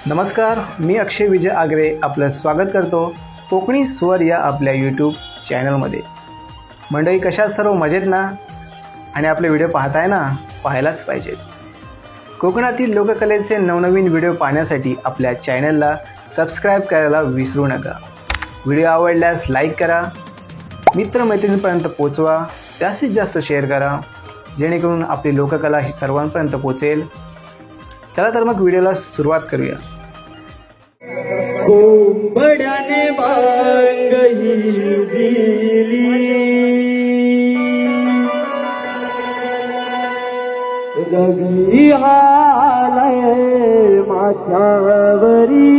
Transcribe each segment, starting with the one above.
नमस्कार, मी अक्षय विजय आगरे आपलं स्वागत करतो कोकणी स्वर या आपल्या यूट्यूब चॅनलमध्ये। मंडळी, कशा सर्व मजेत ना? आणि आपले व्हिडिओ पाहताय ना? पाहायलाच पाहिजेत। कोकणातील लोककलेचे नवनवीन व्हिडिओ पाहण्यासाठी आपल्या चॅनलला सबस्क्राईब करायला विसरू नका। व्हिडिओ आवडल्यास लाईक करा, मित्रमैत्रिणींपर्यंत पोहोचवा, जास्तीत जास्त शेअर करा, जेणेकरून आपली लोककला ही सर्वांपर्यंत पोहोचेल। चला तर मग व्हिडिओला सुरुवात करूया। कोंबड्याने बांग ही दिली, रवी हालय माथ्यावरी,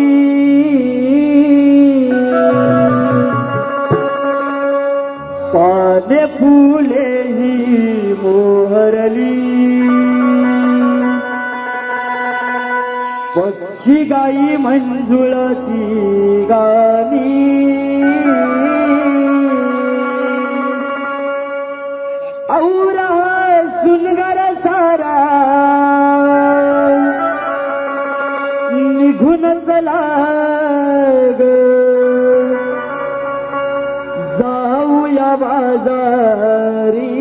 पाने फुले ही मोहरली, पक्षी गाई मंजुळती गाणी, औरा सुनगर सारा निघून चला ग, जाऊया बाजारी,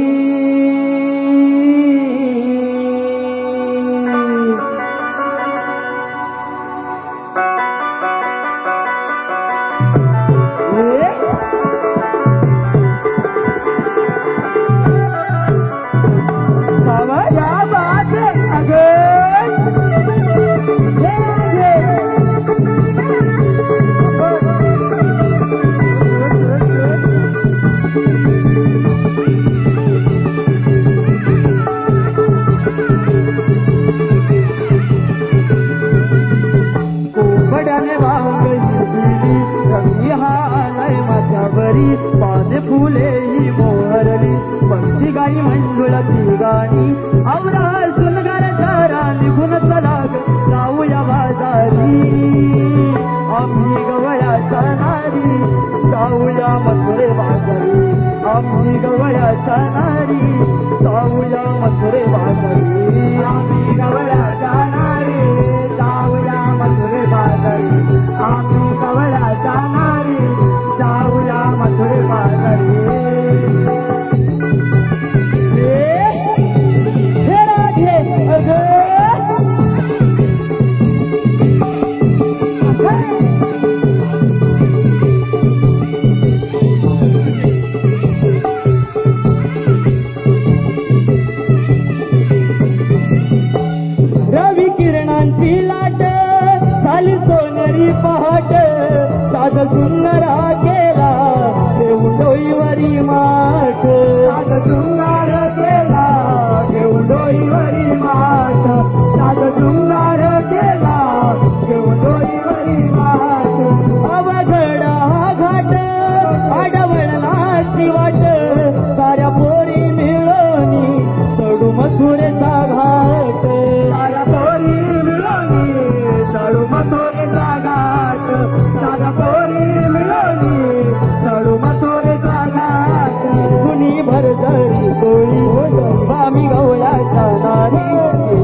पाने फुले ही मोहरली, पक्षी गाई मंजुळती गाणी, औरा सुनगर सारा निघून चला ग, जाऊया बाजारी, आम्ही गवळ्याच्या नारी, जाऊया मथुरे बाजारी, आम्ही गवळ्याच्या नारी, जाऊया मथुरे बाजारी, आम्ही गवळ्याच्या नारी, जाऊया मथुरे बाजारी, आम्ही गवळ्याच्या नारी, जाऊया मथुरे बाजारी। हे राधे रवी किरणांची लाट झाली सोनेरी पहाट, साध सुंदरा केला घेऊन डोईवरी माठ, साध सुंदर केला घेऊन डोईवरी माठ, साध सुंदर केला घेऊन डोईवरी माठ, अवघडा घाट आडवळणाची वाट, साऱ्या पोरी मिळवणी चढू मथुरेचा घाट, साऱ्या पोरी मिळवणी चढू मथुरेचा घाट, साऱ्या पोरी मिळवणी चढू मथुरेचा घाट, कुणी भरधरी गोळी गरिबामी गवळ्याच्या नारी,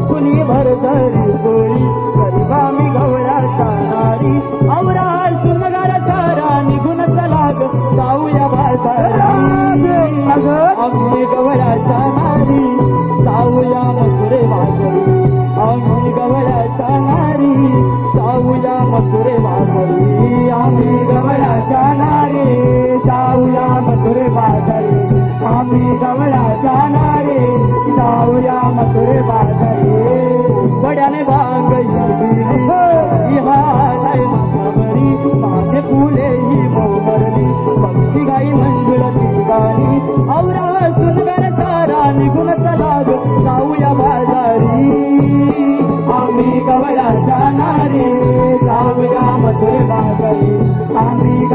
कुणी भरधरी गोळी गरिबामी गवळ्याच्या नारी, औरा सुनगर सारा निघून चला ग, जाऊया बाजारी, आम्ही गवळ्याच्या नारी, जाऊया मथुरे बाजारी, आम्ही गवळ्याच्या नारी, जाऊया मथुरे बाजारी, आम्ही गवळ्याच्या नारी, जाऊया मथुरे बाजारी, आम्ही गवळ्याच्या नारी, जाऊया मथुरे बाजारी, बड्याने बांग ही हालय माथ्यावरी, पाने फुले ही मोहरली, पक्षी गाई मंजुळती गाणी, औरा सुनगर सारा निघून चला ग, जाऊया बाजारी, आम्ही गवळ्याच्या नारी, जाऊया मथुरे बाजारी, आम्ही